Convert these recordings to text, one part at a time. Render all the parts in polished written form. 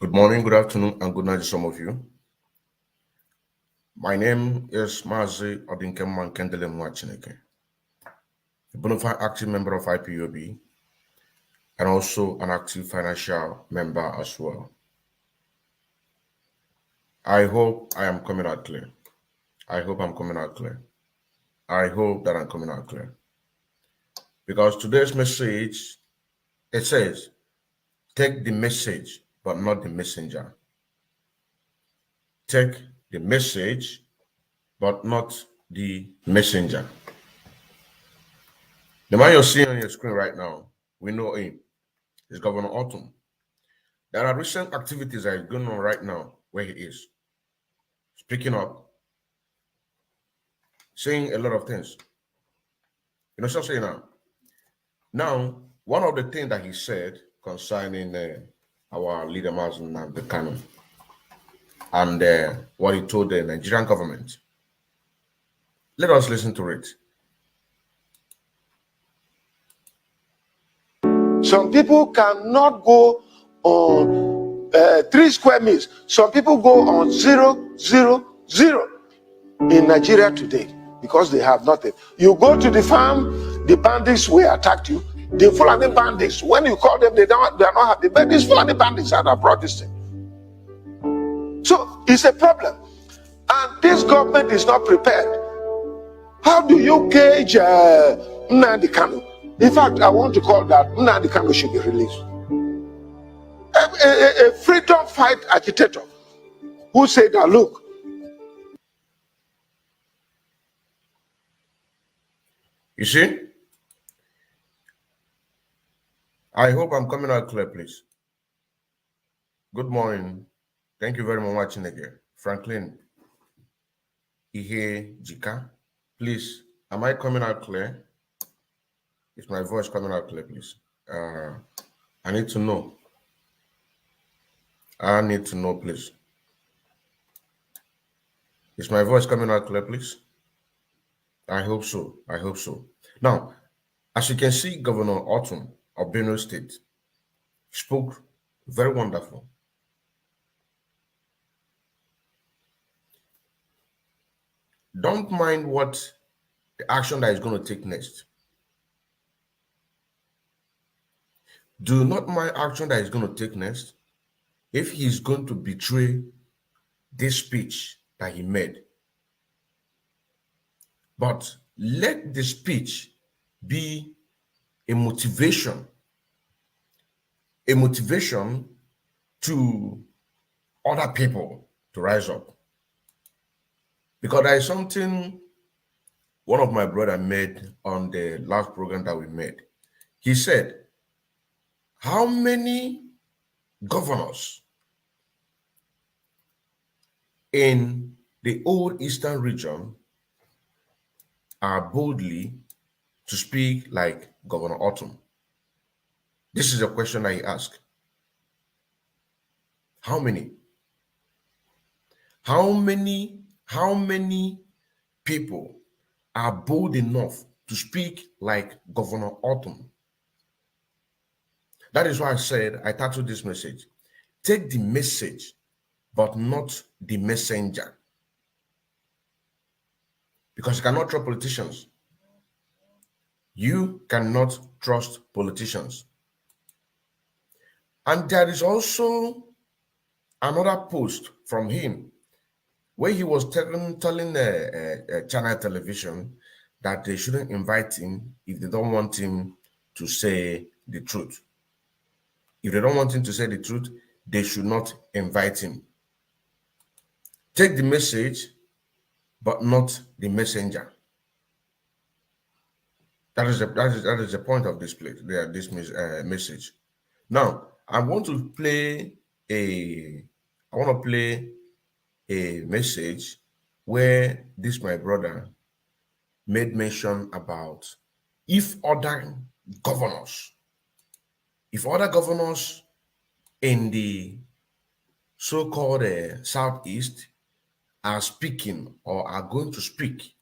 Good morning, good afternoon, and good night to some of you. My name is Mazi Odinkemma Nkemdilim Nwachineke, a bona fide active member of IPOB and also an active financial member as well. I hope I am coming out clear. I hope I'm coming out clear. I hope that I'm coming out clear. Because today's message, it says, take the message, but not the messenger. Take the message, but not the messenger. The man you're seeing on your screen right now, we know him. It's Governor Autumn. There are recent activities that is going on right now where he is. Speaking up, saying a lot of things. You know what I'm saying now? Now, one of the things that he said concerning our leader Mazi the canon and what he told the Nigerian government. Let us listen to it. Some people cannot go on 3 square meals. Some people go on 0, 0, 0 in Nigeria today because they have nothing. You go to the farm, the bandits will attack you. The Fulani bandits, when you call them, they are not happy. But these Fulani bandits that have brought this thing. So it's a problem. And this government is not prepared. How do you gauge Nnamdi Kanu? In fact, I want to call that Nnamdi Kanu should be released. A freedom fight agitator who said that, look. You see? I hope I'm coming out clear, please. Good morning. Thank you very much for watching again. Franklin, Ihe Jika, please, am I coming out clear? Is my voice coming out clear, please? I need to know. I need to know, please. Is my voice coming out clear, please? I hope so. I hope so. Now, as you can see, Governor Autumn of Benue State spoke very wonderful. Don't mind what the action that is going to take next. Do not mind action that is going to take next if he is going to betray this speech that he made. But let the speech be a motivation to other people to rise up. Because there is something one of my brother made on the last program that we made. He said, how many governors in the old Eastern region are boldly to speak like Governor Autumn? This is a question that he asked. How many? How many people are bold enough to speak like Governor Autumn? That is why I said, I titled this message, take the message, but not the messenger. Because you cannot trust politicians. You cannot trust politicians. And there is also another post from him where he was telling Channel Television that they shouldn't invite him if they don't want him to say the truth. If they don't want him to say the truth, they should not invite him. Take the message, but not the messenger. That is the point of this message. Now, I want to play a message where this my brother made mention about if other governors in the so-called Southeast are speaking or are going to speak,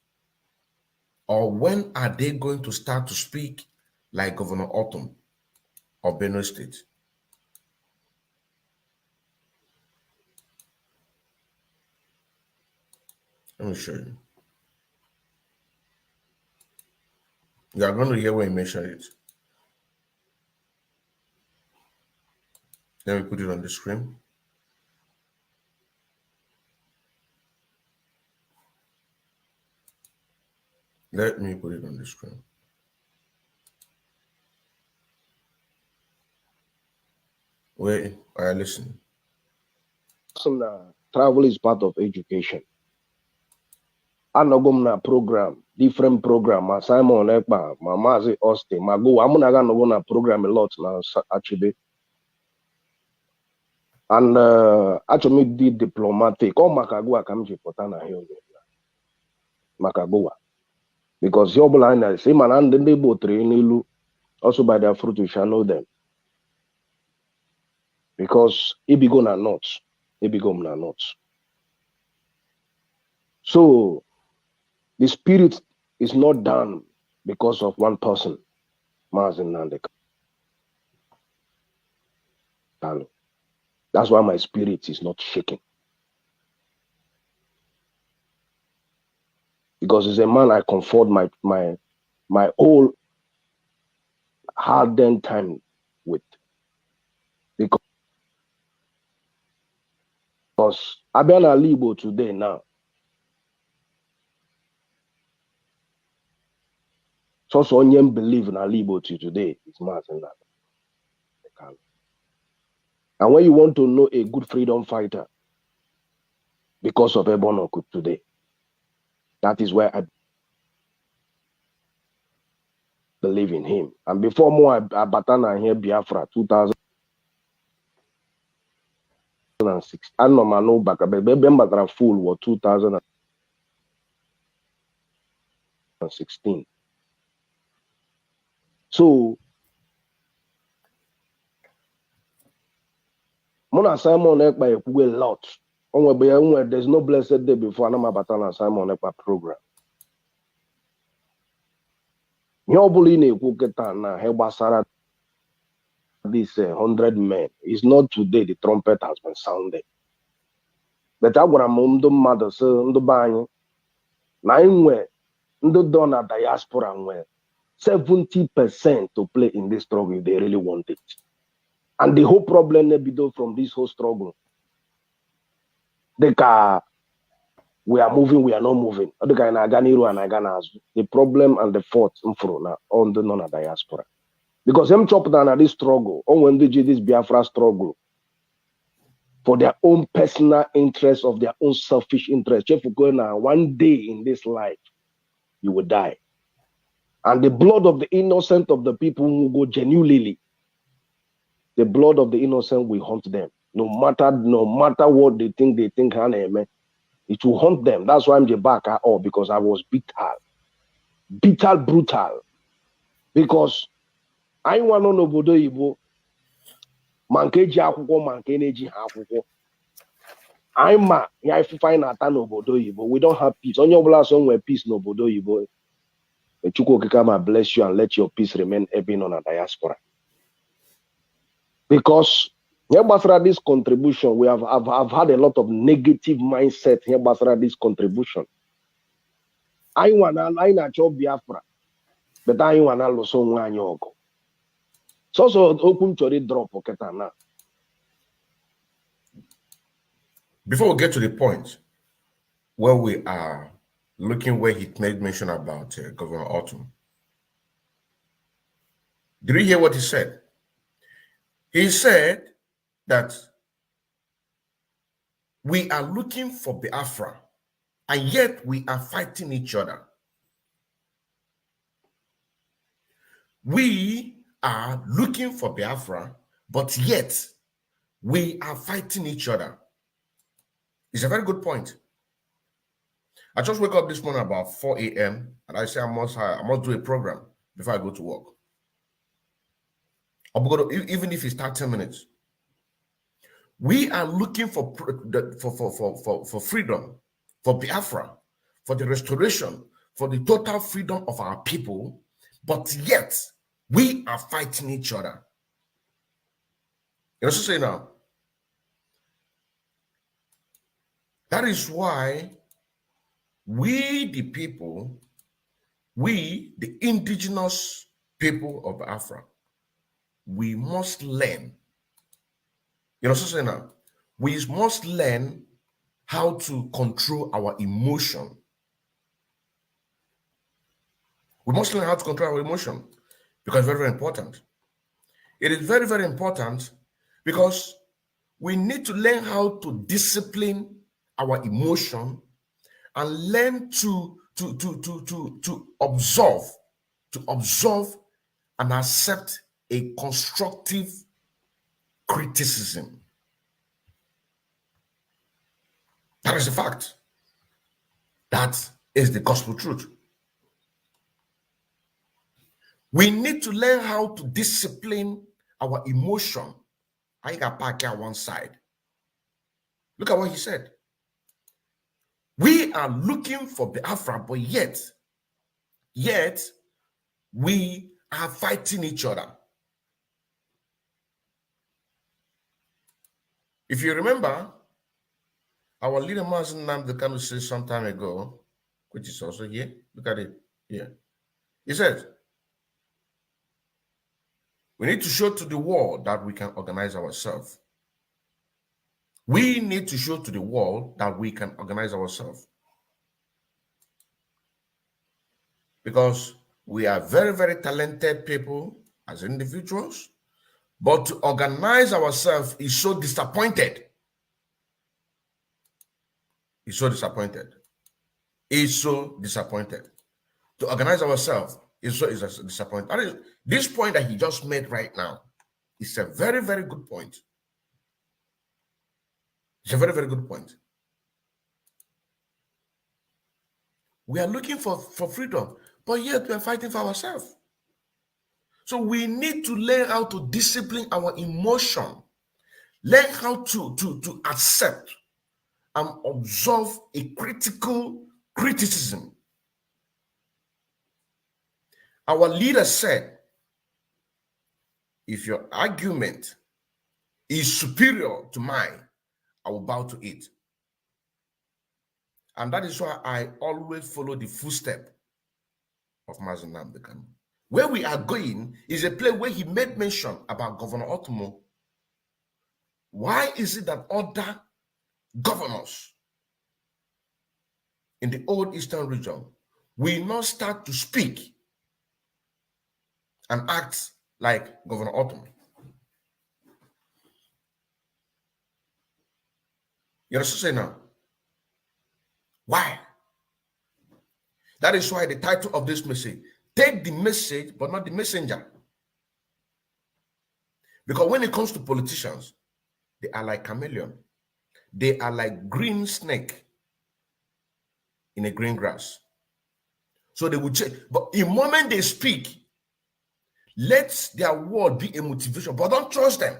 or when are they going to start to speak like Governor Autumn of Benue State? Let me show you. You are going to hear when you mention it. Let me put it on the screen. Let me put it on the screen. Wait, I listen. Travel is part of education. Anogom na program, different program. Simon Ekpa, Mazi Austin, Mago. I'm gonna go na program a lot now actually. And actually the diplomatic. Oh, Makagua kamji potana hiyo. Makagua. Because your blind is him and they both train also by their fruit we shall know them. Because it be gonna not. It be gonna not. So the spirit is not done because of one person. Mazi Nandeka. That's why my spirit is not shaking. Because as a man, I comfort my whole hard-earned time with. Because I've been a Libo today now. So onion believe in a Libo today is Martin. And when you want to know a good freedom fighter, because of Ebonokut today, that is where I believe in him. And before more, I batana here Biafra 2006. I know my no back. I remember full was 2016. So Mona Simon Ekpa a lot. There's no blessed day before I'm about an Simon Ekpa program. Nyobuli ne kuketa na hebasara this 100 men. It's not today the trumpet has been sounded. But agwara mundo mother so ndo banyi na inwe ndo dona diaspora nwe 70% to play in this struggle if they really want it. And the whole problem from this whole struggle. We are moving, we are not moving. The problem and the fault on the non-diaspora. Because them chop down at this struggle, or when they do this Biafra struggle, for their own personal interest, of their own selfish interest. One day in this life, you will die. And the blood of the innocent of the people who go genuinely, the blood of the innocent will haunt them. No matter what they think, it will haunt them. That's why I'm the back at all, because I was brutal. Because I want to know Bodo Ibo, Mankeji Akuko, Mankeneji Akuko. I'm a find out no Bodo Ibo. We don't have peace. On your blast somewhere peace no Bodo Ibo. Chuko Kikama bless you and let your peace remain even on a diaspora. Because here this contribution, I've had a lot of negative mindset here this contribution. I wanna job Biafra, but I wanna lose one yogo. So open to the drop now. Before we get to the point where we are looking where he made mention about Governor Autumn, did you hear what he said? He said that we are looking for Biafra, and yet we are fighting each other. We are looking for Biafra, but yet we are fighting each other. It's a very good point. I just wake up this morning about 4 a.m. and I say I must do a program before I go to work. Even if it's 30 minutes. We are looking for freedom, for Biafra, for the restoration, for the total freedom of our people, but yet we are fighting each other. You know what I'm saying now? That is why We, the people, we, the indigenous people of Biafra, we must learn. You know what I'm saying now? We must learn how to control our emotion. We must learn how to control our emotion because it's very, very important. It is very, very important because we need to learn how to discipline our emotion and learn to observe and accept a constructive criticism. That is the fact. That is the gospel truth. We need to learn how to discipline our emotion. I got back at one side. Look at what he said. We are looking for Biafra, but yet we are fighting each other. If you remember, our leader Mazi Nkemdilim said some time ago, which is also here. Look at it here. He said, we need to show to the world that we can organize ourselves. We need to show to the world that we can organize ourselves. Because we are very, very talented people as individuals, but to organize ourselves is so disappointed. It's so disappointed. It's so disappointed. To organize ourselves is so disappointed. That is, this point that he just made right now is a very, very good point. It's a very, very good point. We are looking for freedom, but yet we are fighting for ourselves. So we need to learn how to discipline our emotion, learn how to accept and observe a critical criticism. Our leader said, if your argument is superior to mine, I will bow to it. And that is why I always follow the footstep of Mazi Nkemdilim. Where we are going is a place where he made mention about Governor Otomo. Why is it that other governors in the old Eastern region will not start to speak and act like Governor Otomo? You understand now? Why? That is why the title of this message, take the message, but not the messenger. Because when it comes to politicians, they are like chameleon. They are like green snake in a green grass. So they will change. But the moment they speak, let their word be a motivation. But don't trust them.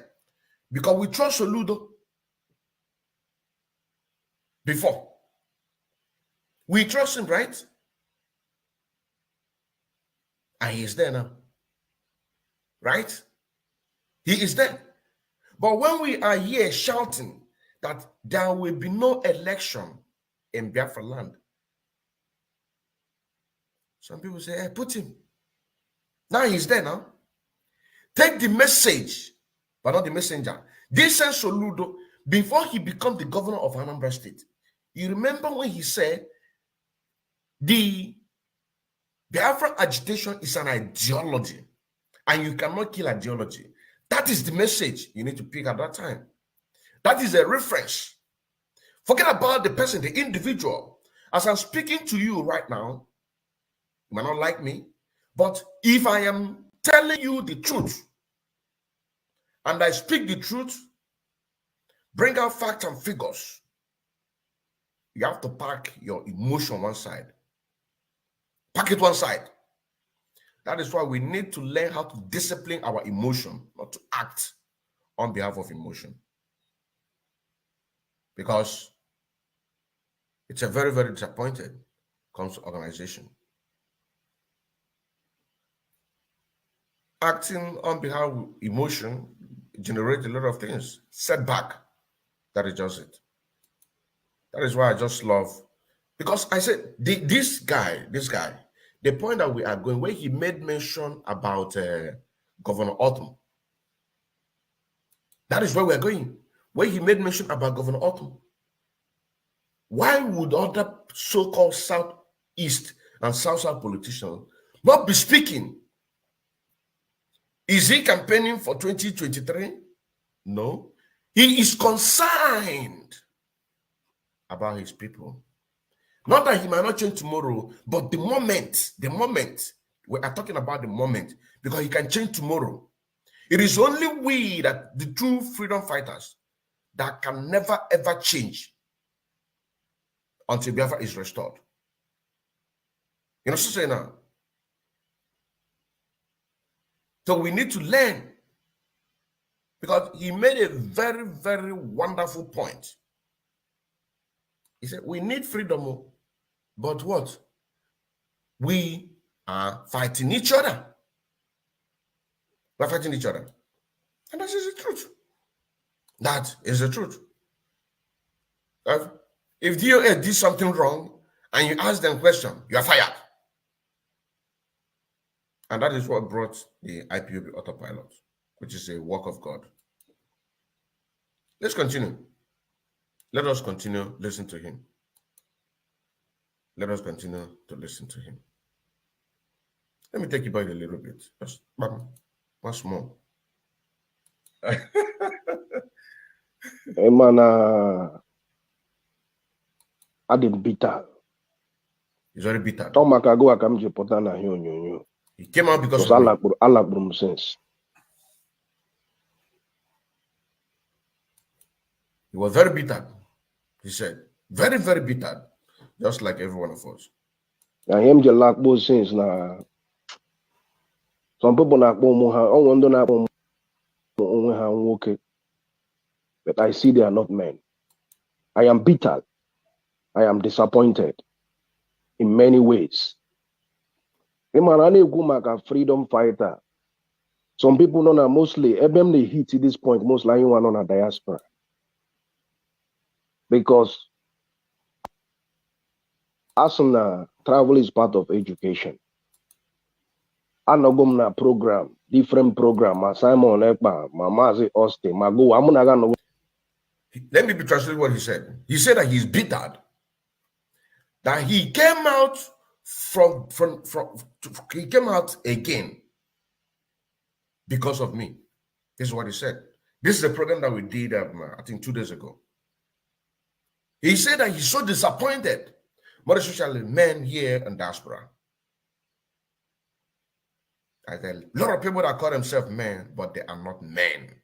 Because we trust Soludo before. We trust him, right? And he is there now. Right? He is there. But when we are here shouting that there will be no election in Biafra land, some people say, hey, put him. Now he's there now. Take the message, but not the messenger. This is Soludo, before he became the governor of Anambra State, you remember when he said, the Biafra agitation is an ideology, and you cannot kill ideology. That is the message you need to pick at that time. That is a reference. Forget about the person, the individual. As I'm speaking to you right now, you might not like me, but if I am telling you the truth, and I speak the truth, bring out facts and figures, you have to park your emotion one side. Pack it one side. That is why we need to learn how to discipline our emotion, not to act on behalf of emotion. Because it's a very, very disappointed comes to organization. Acting on behalf of emotion generates a lot of things. Setback. That is just it. That is why I just love Because I said, this guy, the point that we are going, where he made mention about Governor Autumn. That is where we are going. Where he made mention about Governor Autumn. Why would other so-called Southeast and South politicians not be speaking? Is he campaigning for 2023? No. He is concerned about his people. Not that he might not change tomorrow, but the moment, we are talking about the moment, because he can change tomorrow. It is only we, that the true freedom fighters, that can never ever change until Biafra is restored. You know what I'm saying now? So we need to learn, because he made a very, very wonderful point. He said, we need freedom, but what? We are fighting each other. We're fighting each other. And that is the truth. That is the truth. If DOA did something wrong and you ask them a question, you are fired. And that is what brought the IPOB Autopilot, which is a work of God. Let's continue. Let us continue listening to him. Let us continue to listen to him. Let me take you back a little bit. Just once more. Emana Adin bitter. He's very bitter. Tomakago akamji potana hiyo. He came out because of Allah sense. He was very bitter. He said, very, very bitter, just like every one of us. I am just like both sense na. Some people na okay, but I see they are not men. I am bitter. I am disappointed in many ways. A freedom fighter. Some people know mostly they hit to this point, most likely one on a diaspora. Because asana travel is part of education. Anogomna program, different program, Simon Ekpa, Mazi Oste, Mago, Amunaga. Let me be translating what he said. He said that he's bitter. That he came out he came out again because of me. This is what he said. This is a program that we did, I think 2 days ago. He said that he's so disappointed, more especially men here in diaspora. A lot of people that call themselves men, but they are not men.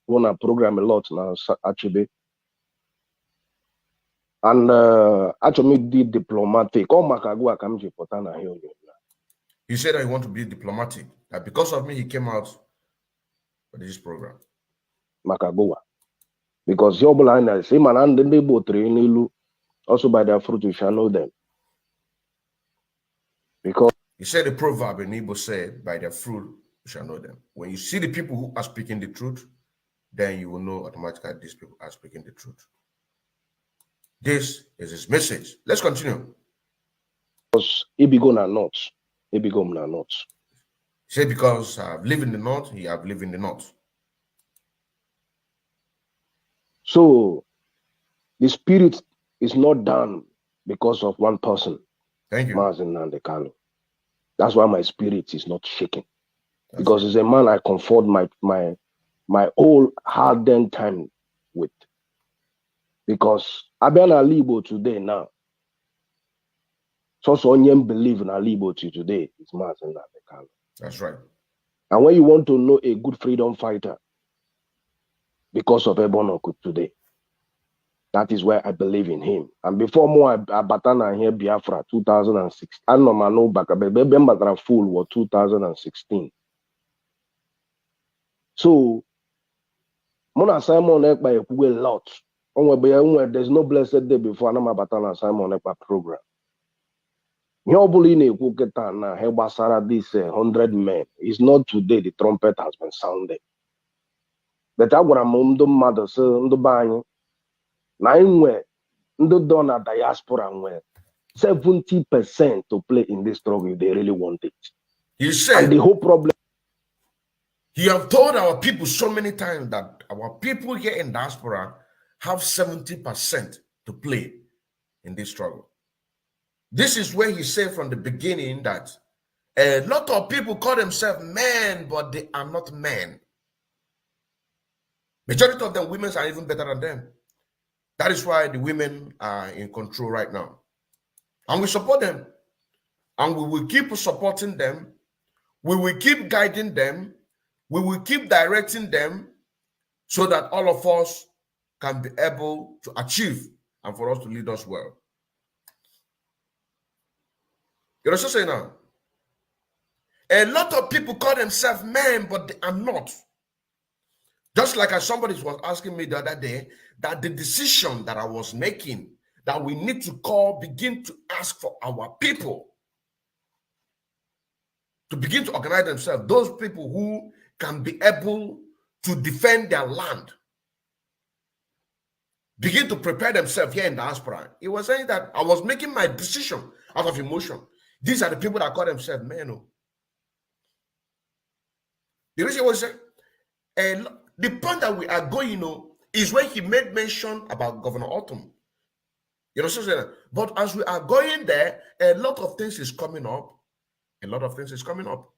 Want to program a lot now, actually. And actually did diplomatic. He said that he want to be diplomatic. That because of me, he came out for this program. Makagua. Because your blind is him and they both also by their fruit you shall know them. Because he said the proverb in Igbo said, by their fruit you shall know them. When you see the people who are speaking the truth, then you will know automatically these people are speaking the truth. This is his message. Let's continue. Because Ibigona not. Ibigona not. Say because I've lived in the north, he have lived in the north. So the spirit is not done because of one person. Thank you. Mazi Nandekalo. That's why my spirit is not shaking. Because as a man I comfort my whole hard-earned time with. Because Abena Libo today now. So Onyem believe in Alibo today is Mazi Nandekalo. That's right. And when you want to know a good freedom fighter, because of Ebonoku today, that is where I believe in him. And before more, Batana here Biafra 2006. I know my no back. Bembatra full was 2016. So, Mona Simon Ekpa a lot. There's no blessed day before Anama Batana Simon Ekpa program. Nyobuline Kuketana Hebasara this 100 men. It's not today the trumpet has been sounded. But I want to mother so the bang. Nine the donor diaspora were 70% to play in this struggle if they really want it. He said, and the whole problem. He have told our people so many times that our people here in diaspora have 70% to play in this struggle. This is where he said from the beginning that a lot of people call themselves men, but they are not men. Majority of them, women are even better than them. That is why the women are in control right now. And we support them. And we will keep supporting them. We will keep guiding them. We will keep directing them so that all of us can be able to achieve and for us to lead us well. You know what I'm saying now? A lot of people call themselves men, but they are not. Just like as somebody was asking me the other day, that the decision that I was making, that we need to begin to ask for our people to begin to organize themselves, those people who can be able to defend their land, begin to prepare themselves here in diaspora. He was saying that I was making my decision out of emotion. These are the people that call themselves men. The reason was the point that we are going, is when he made mention about Governor Autumn. You know what I'm saying? But as we are going there, a lot of things is coming up. A lot of things is coming up.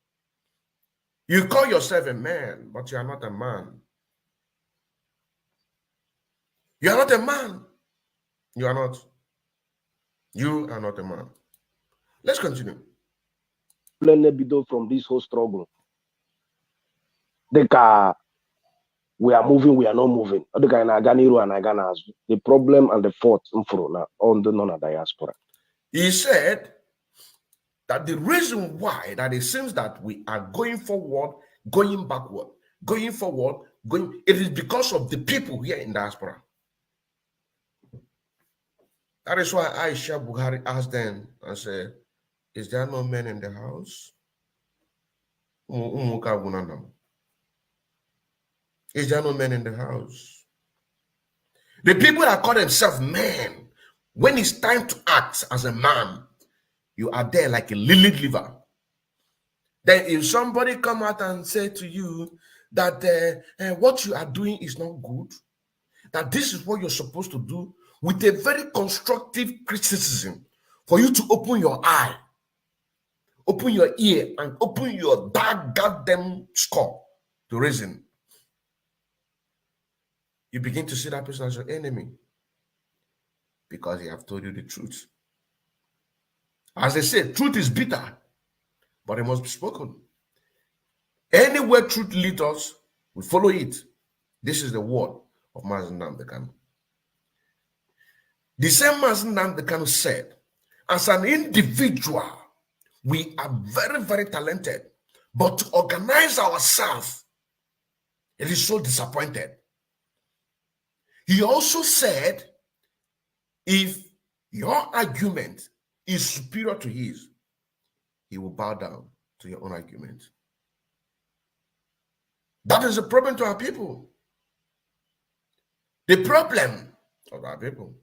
You call yourself a man, but you are not a man. You are not a man. You are not. You are not a man. Let's continue. From this whole struggle. We are moving, we are not moving. The problem and the fault on the non-diaspora. He said that the reason why that it seems that we are going forward, going backward, going forward, it is because of the people here in diaspora. That is why Aisha Buhari asked them and said, is there no men in the house? Is there no men in the house? The people that call themselves men, when it's time to act as a man, you are there like a lily liver. Then if somebody come out and say to you that what you are doing is not good, that this is what you're supposed to do, with a very constructive criticism, for you to open your eye, open your ear, and open your dark goddamn skull to reason, you begin to see that person as your enemy because he have told you the truth. As they say, truth is bitter, but it must be spoken. Anywhere truth leads us, we follow it. This is the word of Mazi Nnamdi Kanu. The same Mazi Nnamdi Kanu said, as an individual, we are very, very talented, but to organize ourselves, it is so disappointed. He also said, if your argument is superior to his, he will bow down to your own argument. That is a problem to our people. The problem of our people.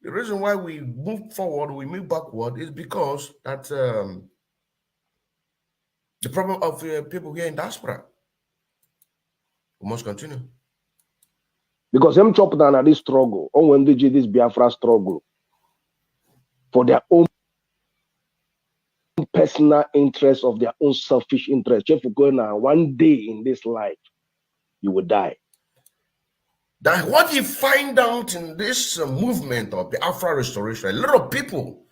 The reason why we move forward, we move backward, is because that the problem of people here in diaspora. We must continue. Because them chop down at this struggle, or when they do this Biafra struggle, for their own personal interest, of their own selfish interest. If you go now, one day in this life, you will die. That what you find out in this movement of Biafra restoration, a lot of people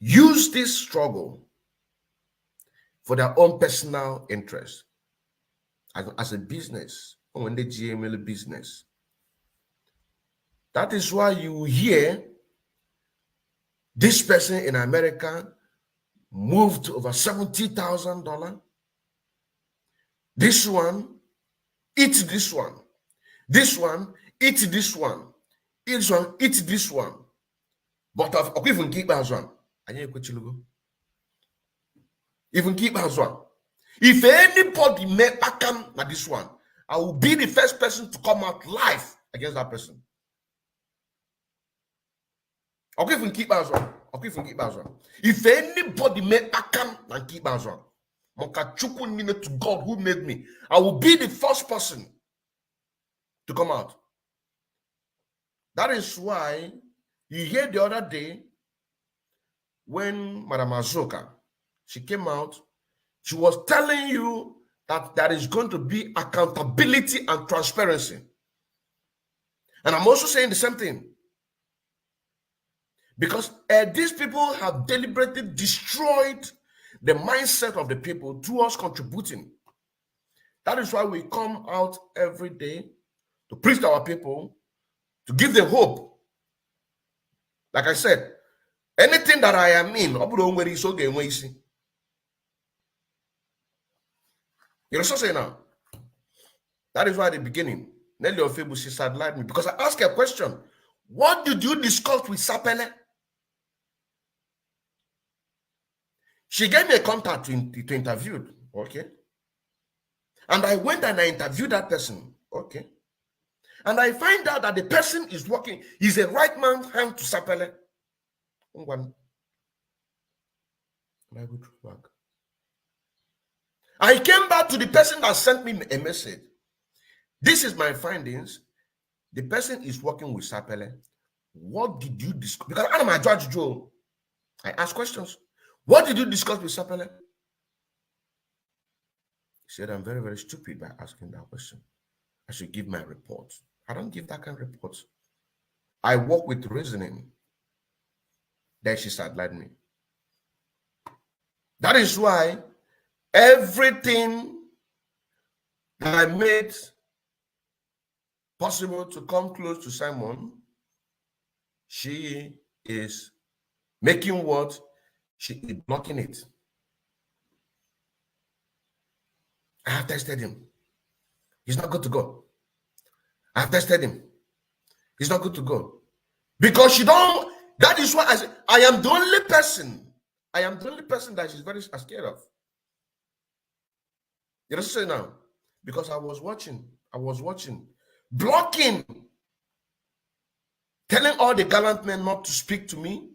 use this struggle for their own personal interest as a business, or when they GML business. That is why you hear this person in America moved to over $70,000. This one, eat this one. This one, eat this one. This one, eat this one. But even keep as one. Even keep as one. If anybody may come at this one, I will be the first person to come out live against that person. Okay, if we keep as one. Okay, if we keep as one. If anybody make akam and keep as one, to God who made me, I will be the first person to come out. That is why you hear the other day when Madam Azoka, she came out, she was telling you that there is going to be accountability and transparency. And I'm also saying the same thing. Because these people have deliberately destroyed the mindset of the people towards contributing. That is why we come out every day to preach to our people, to give them hope. Like I said, anything that I am in, you're so saying now. That is why at the beginning, Nelly Ofebusi sidelined me because I asked a question. What did you discuss with Sapele? She gave me a contact to interview. Okay. And I went and I interviewed that person. Okay. And I find out that the person is working, he's a right man hand to Sapele. I came back to the person that sent me a message. This is my findings. The person is working with Sapele. What did you discuss? Because I'm a judge, Joe. I ask questions. What did you discuss with Sapele? He said, I'm very, very stupid by asking that question. I should give my report. I don't give that kind of reports. I work with reasoning. Then she sidelined me. That is why everything that I made possible to come close to Simon, she is making what? She is blocking it. I have tested him. He's not good to go. I have tested him. He's not good to go. Because she don't, that is why I say, I am the only person. I am the only person that she's very scared of. You know what I'm saying now? Because I was watching, blocking, telling all the gallant men not to speak to me,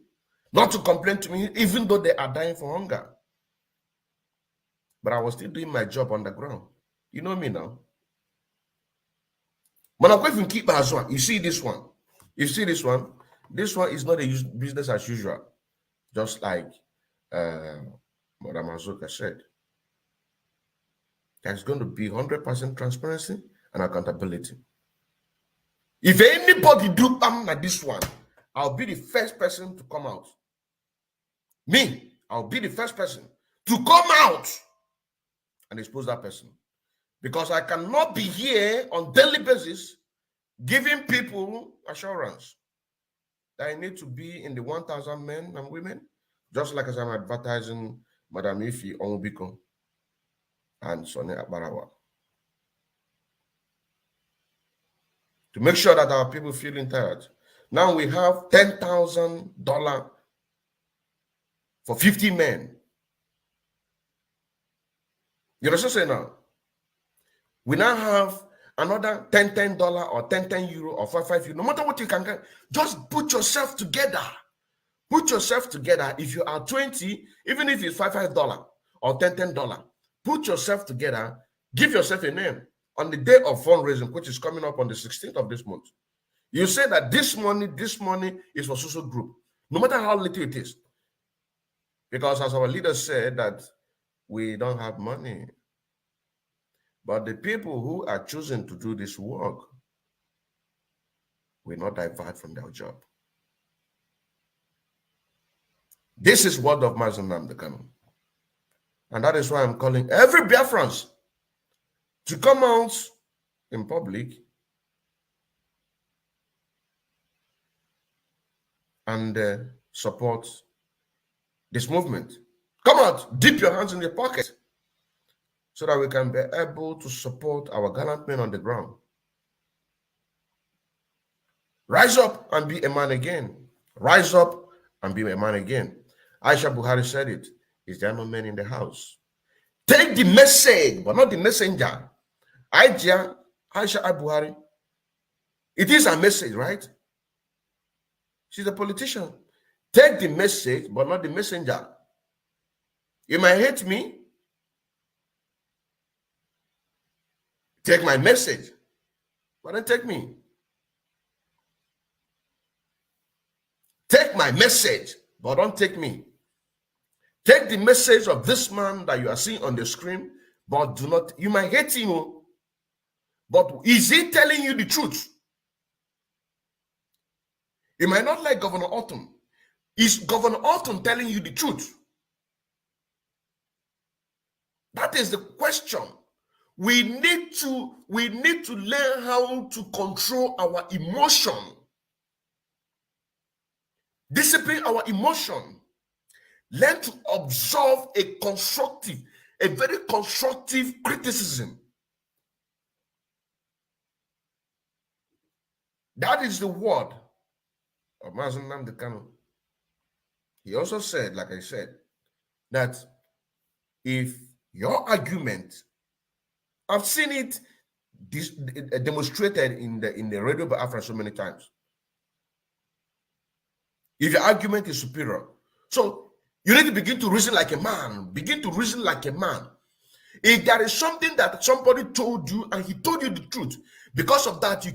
not to complain to me, even though they are dying for hunger. But I was still doing my job on the ground. You know me now. But I'm going to keep as one. You see this one? You see this one? This one is not a business as usual. Just like Madam Azoka said. There's going to be 100% transparency and accountability. If anybody do like this one, I'll be the first person to come out. Me, I'll be the first person to come out and expose that person. Because I cannot be here on daily basis giving people assurance that I need to be in the 1,000 men and women, just like as I'm advertising Madam Ifi Onwubiko and Sonny Abarawa. To make sure that our people feel tired. Now we have $10,000 for 50 men. You know what I'm saying now? We now have another $10 or €10 or €5. No matter what you can get, just put yourself together. Put yourself together. If you are 20, even if it's $5 or $10, put yourself together. Give yourself a name on the day of fundraising, which is coming up on the 16th of this month. You say that this money is for social group, no matter how little it is. Because as our leader said that we don't have money. But the people who are choosing to do this work will not divert from their job. This is word of Mazi Nkemdilim. And that is why I'm calling every Biafrans to come out in public and support this movement. Come out, dip your hands in your pocket so that we can be able to support our gallant men on the ground. Rise up and be a man again. Rise up and be a man again. Aisha Buhari said it. Is there no men in the house? Take the message, but not the messenger. Aisha Buhari. It is a message, right? She's a politician. Take the message, but not the messenger. You might hate me. Take my message, but don't take me. Take my message, but don't take me. Take the message of this man that you are seeing on the screen, but do not, you might hate him, but is he telling you the truth? You might not like Governor Orton. Is Governor Orton telling you the truth? That is the question. We need to learn how to control our emotion. Discipline our emotion. Learn to observe a very constructive criticism. That is the word of Mazi Nnamdi Kanu. He also said, like I said, that if your argument, I've seen it demonstrated in the Radio Biafra so many times. If your argument is superior, so you need to begin to reason like a man. Begin to reason like a man. If there is something that somebody told you and he told you the truth, because of that you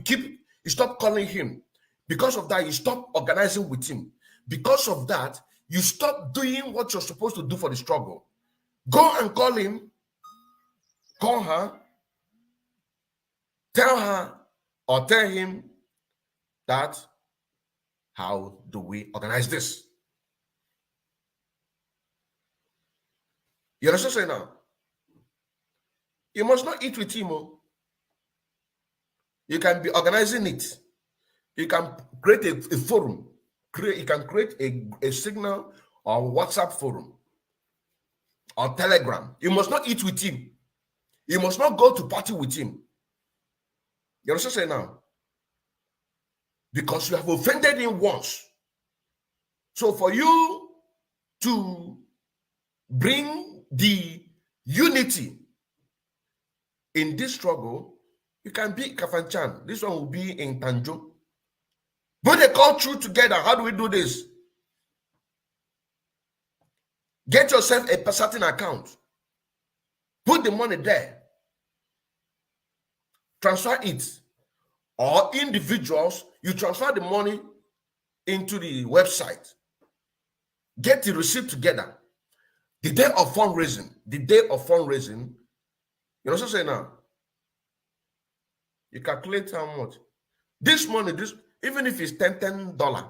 stop calling him. Because of that you stop organizing with him. Because of that you stop doing what you're supposed to do for the struggle. Go and call him, call her, tell her or tell him that how do we organize this? You understand what I'm saying now? You must not eat with him. You can be organizing it. You can create a forum. You can create a signal or WhatsApp forum or Telegram. You must not eat with him. You must not go to party with him. You understand what I'm saying now? Because you have offended him once. So for you to bring the unity in this struggle, you can be Kafanchan. This one will be in Tanjo. But they call through together. How do we do this? Get yourself a certain account. Put the money there. Transfer it. Or individuals, you transfer the money into the website. Get the receipt together. The day of fundraising, you know what I'm saying now? You calculate how much. This money, even if it's $10. You know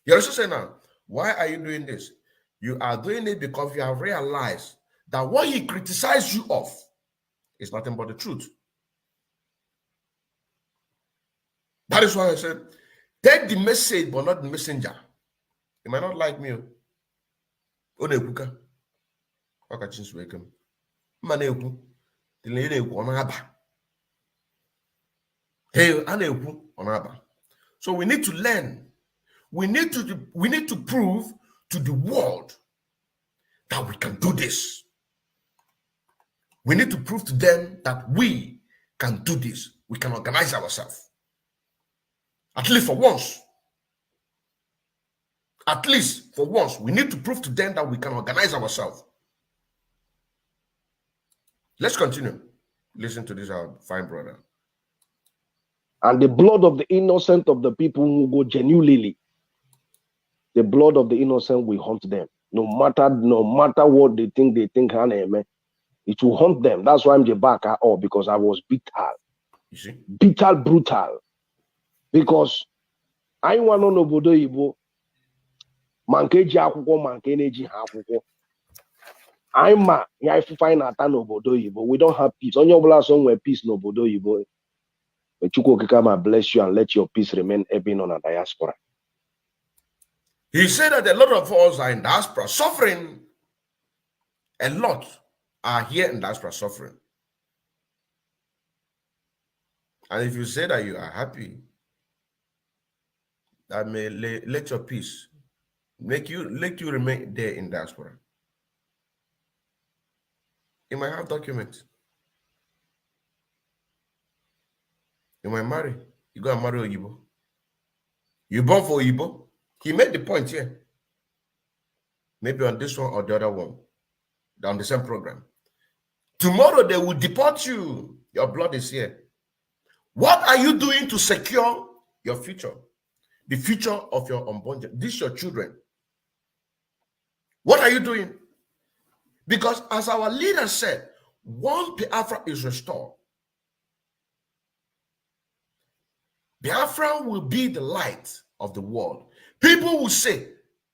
what I'm saying now? Why are you doing this? You are doing it because you have realized that what he criticized you of is nothing but the truth. That is why I said, take the message but not the messenger. You might not like me. Onebuka. Wakachinsu wekem. Maneku. Tileneku onaba. Hey, aneku onaba. So we need to learn. We need to prove to the world that we can do this. We need to prove to them that we can do this. We can organize ourselves. At least for once. At least for once, we need to prove to them that we can organize ourselves. Let's continue. Listen to this, our fine brother. And the blood of the innocent of the people will go genuinely. The blood of the innocent will haunt them. No matter what they think, it will haunt them. That's why I'm Jebaka because I was bitter. You see? Bitter, brutal. Because I want to know Bodo Ibo. Mankeji akwụkwọ manke na-eji ha akwụkwọ. Anyị ma ya ifufe anyị na-ata n'obodo oyibo. We don't have peace. Onye ọbụla so nwere peace n'obodo oyibo. Chukwu okike ma bless you and let your peace remain even on a diaspora. He said that a lot of us are in diaspora suffering. A lot are here in diaspora suffering. And if you say that you are happy, that may let your peace let you remain there in diaspora. You might have documents. You might marry. You go and marry Oyibo. You born for Igbo? He made the point here. Maybe on this one or the other one. On the same program. Tomorrow they will deport you. Your blood is here. What are you doing to secure your future? The future of your unborn. These your children. What are you doing? Because as our leader said, once Biafra is restored, Biafra will be the light of the world. People will say,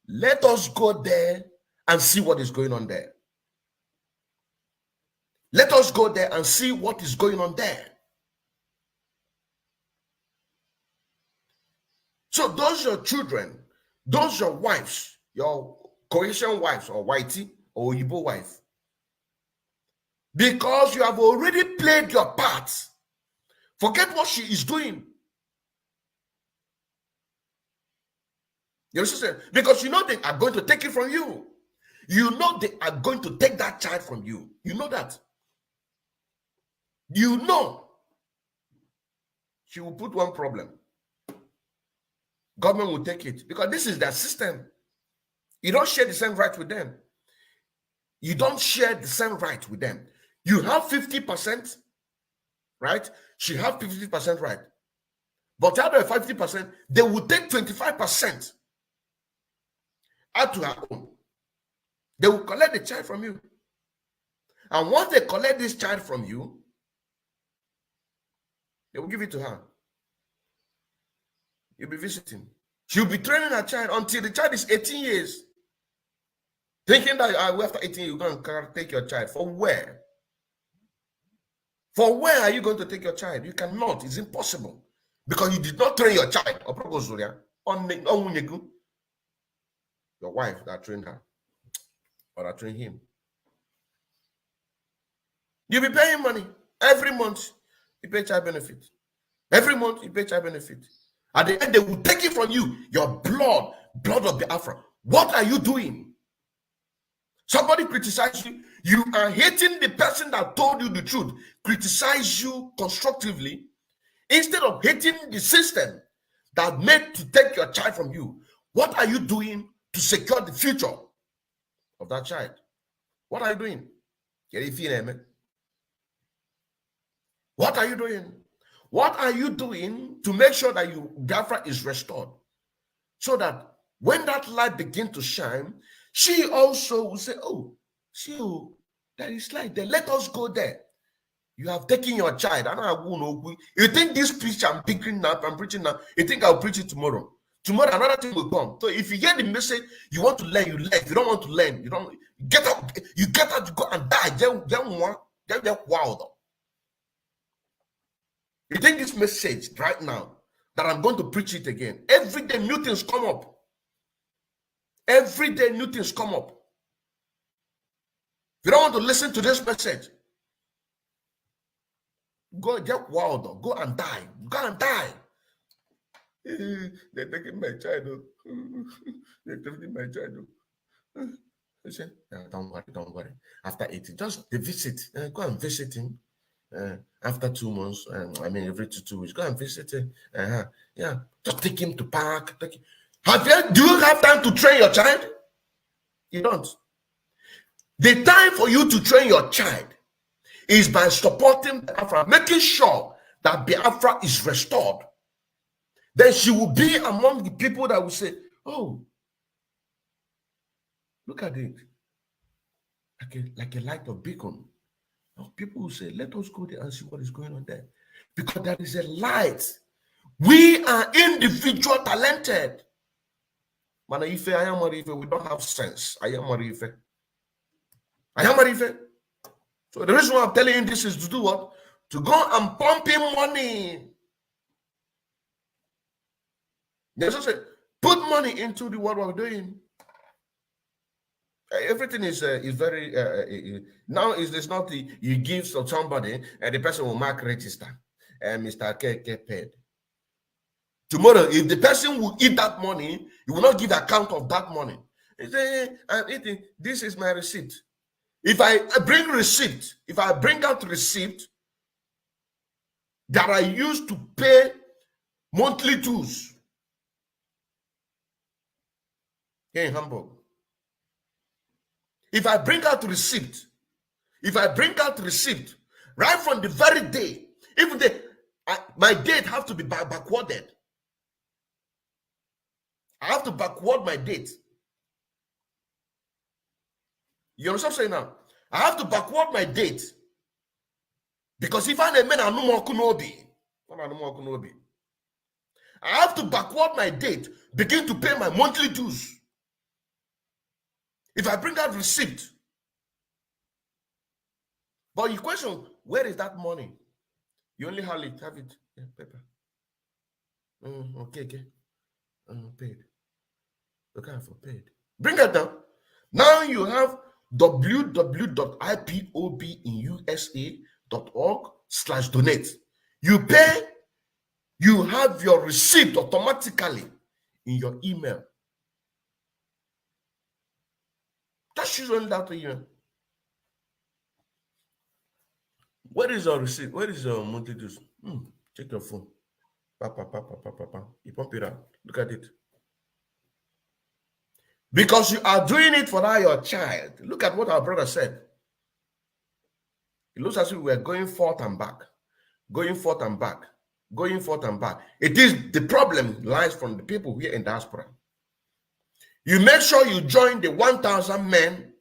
let us go there and see what is going on there. Let us go there and see what is going on there. So those your children, those your wives, your Croatian wives or whitey or Igbo wife, because you have already played your part, forget what she is doing. You understand? Because you know they are going to take it from you. You know they are going to take that child from you. You know that. You know. She will put one problem. Government will take it because this is their system. You don't share the same right with them. You don't share the same right with them. You have 50%, right? She have 50% right. But out of 50%, they will take 25% out to her own. They will collect the child from you. And once they collect this child from you, they will give it to her. You'll be visiting. She'll be training her child until the child is 18 years. Thinking that after 18, you're going to take your child. For where? For where are you going to take your child? You cannot. It's impossible. Because you did not train your child. Your wife that trained her. Or that trained him. You'll be paying money. Every month, you pay child benefit. Every month, you pay child benefit. At the end, they will take it from you. Your blood of Biafra. What are you doing? Somebody criticize you. You are hating the person that told you the truth. Criticize you constructively instead of hating the system that made to take your child from you. What are you doing to secure the future of that child? What are you doing? What are you doing? What are you doing to make sure that Biafra is restored? So that when that light begins to shine, she also will say, oh, there is light there. Let us go there. You have taken your child. You think this preach I'm preaching now, you think I'll preach it tomorrow. Tomorrow another thing will come. So if you get the message, you want to learn, you learn. If you don't want to learn, you don't get up, you go and die. Wow. You think this message right now that I'm going to preach it again? Every day new things come up. Every day new things come up. If you don't want to listen to this message, go get wild. Go and die. Go and die. They're taking my child. They're taking my child. I say, don't worry. After 18, just visit. Go and visit him. After 2 months, every 2 weeks, go and visit him. Yeah, just take him to park. Do you have time to train your child? You don't. The time for you to train your child is by supporting Biafra, making sure that Biafra is restored. Then she will be among the people that will say, oh, look at it. Like a light of beacon. People will say, let us go there and see what is going on there. Because there is a light. We are individual talented. Man, if I am Marife, we don't have sense. I am Marife. So the reason why I'm telling you this is to do what? To go and pump in money. Just say, put money into the what we're doing. Everything is very now is not you give to somebody and the person will mark register and Mr. KK paid. Tomorrow, if the person will eat that money, you will not give account of that money. You say, I'm eating, this is my receipt. If I bring receipt, if I bring out receipt that I used to pay monthly dues, here in Hamburg. If I bring out receipt, right from the very day, even my date have to be backwarded. I have to backward my date. You understand what I'm saying now? I have to backward my date. Because if I'm a man, I have to backward my date, begin to pay my monthly dues. If I bring out receipt. But you question, where is that money? You only have it, yeah, paper. Okay. Paid. Okay, for paid. Bring it down. Now you have www.ipobinUSA.org/donate. You pay, you have your receipt automatically in your email. That's usually that email. Where is your receipt? Where is your monthly dues? Check your phone. You pump it out. Look at it. Because you are doing it for that your child. Look at what our brother said. It looks as if we are going forth and back. Going forth and back. Going forth and back. It is the problem lies from the people here in diaspora. You make sure you join the 1,000 men,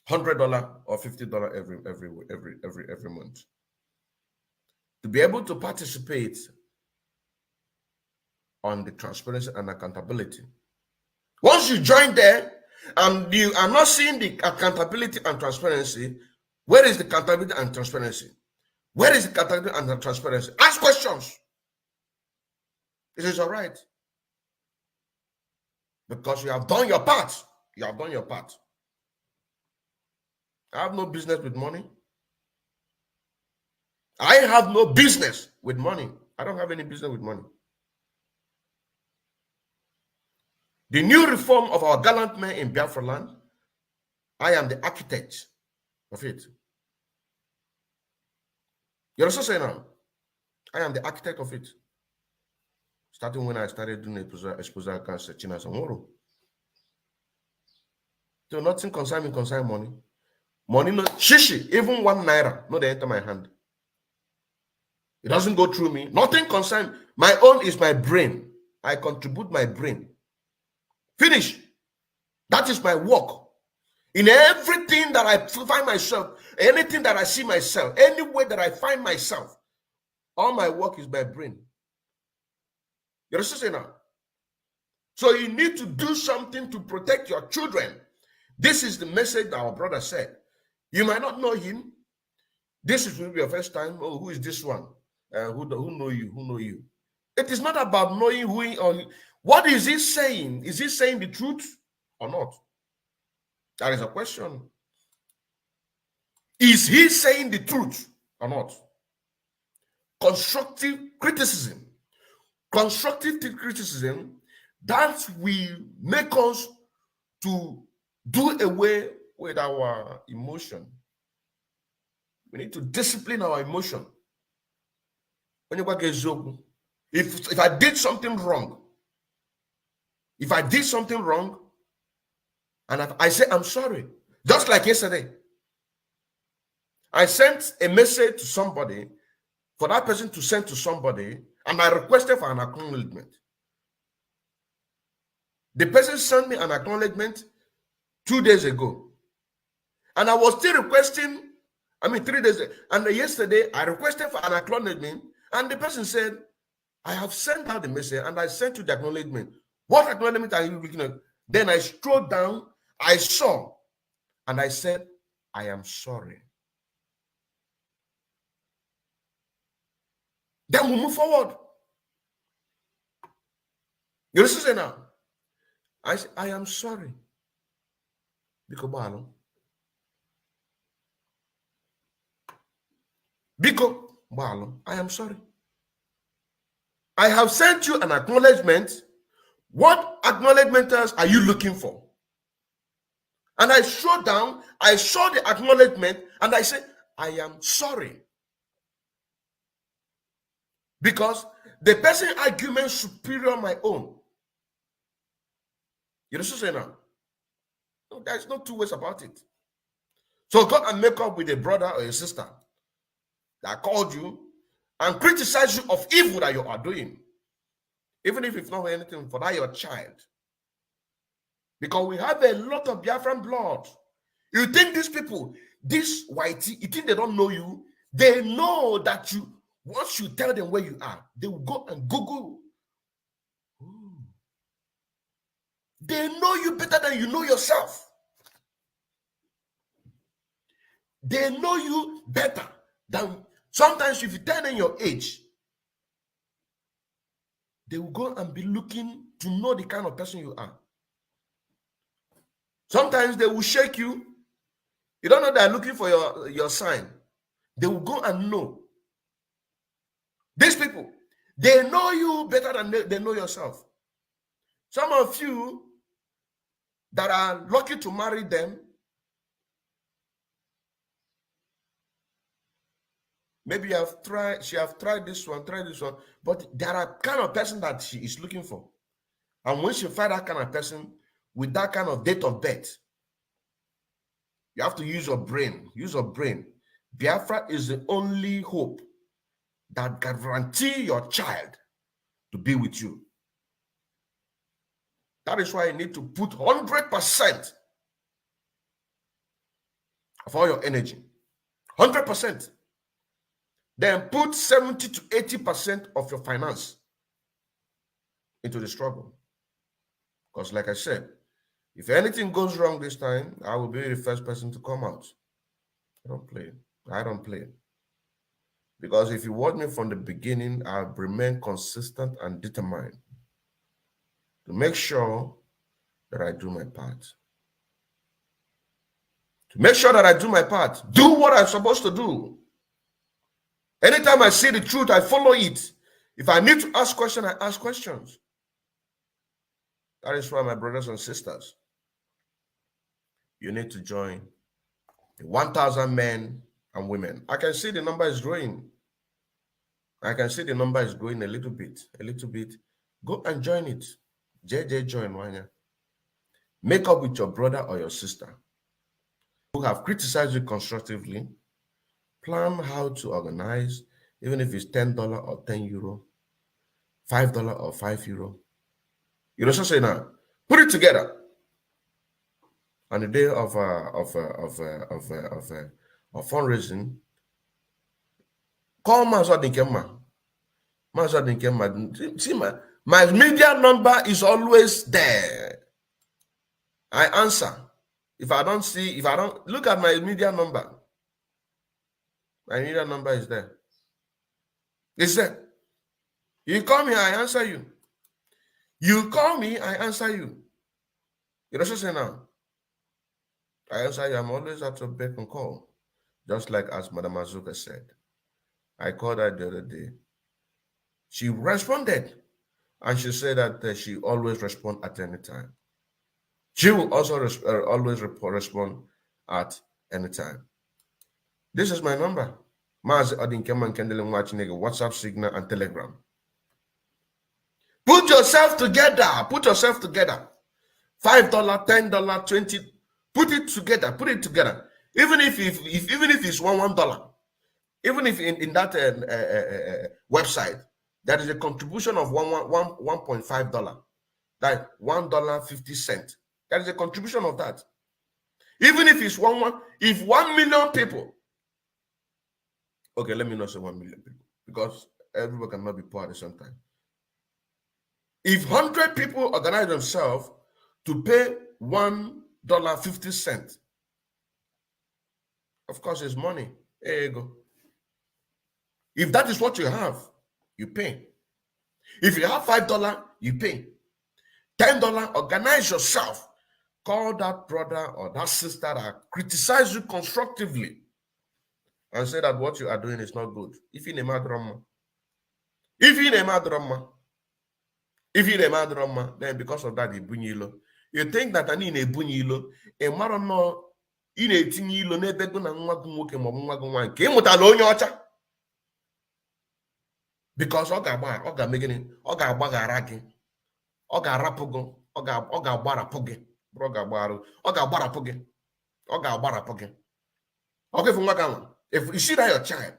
$100 or $50 every month. To be able to participate on the transparency and accountability. Once you join there and you are not seeing the accountability and transparency, where is the accountability and transparency? Where is the accountability and the transparency? Ask questions. It is all right. Because you have done your part. You have done your part. I have no business with money. I have no business with money. I don't have any business with money. The new reform of our gallant men in Biafra land, I am the architect of it. You're also saying now, I am the architect of it. Starting when I started doing exposure against China Samoro. So nothing concern money. Money, no, shishi, even 1 naira, no, they enter my hand. It doesn't go through me. Nothing concern. My own is my brain. I contribute my brain. Finish. That is my work. In everything that I find myself, anything that I see myself, any way that I find myself, all my work is my brain. You understand now? So you need to do something to protect your children. This is the message that our brother said. You might not know him. This is maybe your first time. Oh, who is this one? Who know you? Who know you? It is not about knowing who he or what is he saying? Is he saying the truth or not? That is a question. Is he saying the truth or not? Constructive criticism. Constructive criticism that will make us to do away with our emotion. We need to discipline our emotion. If I did something wrong, and I say I'm sorry, just like yesterday, I sent a message to somebody for that person to send to somebody, and I requested for an acknowledgement. The person sent me an acknowledgement 2 days ago, and I was still requesting. 3 days ago, and yesterday I requested for an acknowledgement, and the person said, I have sent out the message and I sent you the acknowledgement. What acknowledgement are you looking at? Then I scrolled down, I saw, and I said, I am sorry. Then we move forward. You listen now. I say, I am sorry. Biko, I am sorry. I have sent you an acknowledgement. What acknowledgement are you looking for? And I scrolled down, I saw the acknowledgement, and I said, I am sorry. Because the person argument superior my own. You know what I'm saying now? No, there's no two ways about it. So go and make up with a brother or a sister that called you and criticize you of evil that you are doing. Even if it's not anything for that your child. Because we have a lot of Biafran blood. You think these people, this whitey, you think they don't know you? They know that you, once you tell them where you are, they will go and Google. Ooh. They know you better than you know yourself. They know you better than, sometimes if you tell them your age, they will go and be looking to know the kind of person you are. Sometimes they will shake you. You don't know they're looking for your sign. They will go and know. These people, they know you better than they know yourself. Some of you that are lucky to marry them, maybe she have tried this one, but there are kind of person that she is looking for. And when she find that kind of person with that kind of date of birth, you have to use your brain. Use your brain. Biafra is the only hope that guarantee your child to be with you. That is why you need to put 100% of all your energy. 100%. Then put 70 to 80% of your finance into the struggle. Because like I said, if anything goes wrong this time, I will be the first person to come out. I don't play. I don't play. Because if you watch me from the beginning, I'll remain consistent and determined to make sure that I do my part. To make sure that I do my part. Do what I'm supposed to do. Anytime I see the truth, I follow it. If I need to ask questions, I ask questions. That is why, my brothers and sisters, you need to join the 1,000 men and women. I can see the number is growing. I can see the number is growing a little bit. Go and join it. JJ join Wanya. Make up with your brother or your sister who have criticized you constructively. Plan how to organize, even if it's $10 or €10, $5 or €5. You know what I'm saying now? Put it together. On the day of fundraising, call Mazi Odinkemma. Mazi Odinkemma. See, my media number is always there. I answer. If I don't look at my media number. My media number is there. It's there. You call me, I answer you. You call me, I answer you. You know what I'm saying now? I answer you. I'm always at your beck and call. Just like as Madam Azuka said. I called her the other day. She responded. And she said that she always responds at any time. She will also always respond at any time. This is my number. Mazi Odinkemma Nkemdilim Nwachineke, WhatsApp, Signal, and Telegram. Put yourself together. Put yourself together. $5, $10, $20. Put it together. Even if it's $1. Even if in that website there is a contribution of $1.5. That $1.50. That is a contribution of that. Even if it's 1 million people. Okay, let me not say 1 million people because everyone cannot be poor at the same time. If 100 people organize themselves to pay $1.50, of course, it's money. There you go. If that is what you have, you pay. If you have $5, you pay. $10, organize yourself. Call that brother or that sister that criticize you constructively and say that what you are doing is not good. If you name a drama, then because of that, you think that I need a bunyilo, a marono in a tinilo, never gonna walk in one came with a loan because Oga making Oga Bagaraki, Oga Rapogo, Oga barapụ gị. Okay, from Wakama. If you see that your child,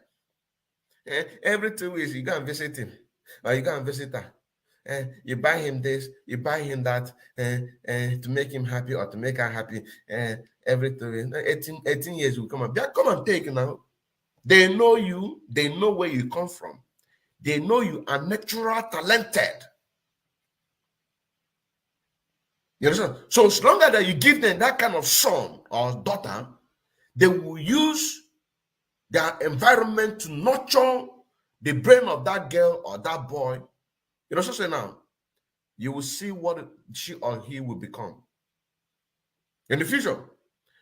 every 2 weeks you go and visit him, or you go and visit her. You buy him this, you buy him that, to make him happy or to make her happy. Every 2 weeks, 18 years will come and come and take now. They know you, they know where you come from. They know you are natural talented. You understand? So as long as you give them that kind of son or daughter, they will use their environment to nurture the brain of that girl or that boy. You know what I'm saying now? You will see what she or he will become in the future.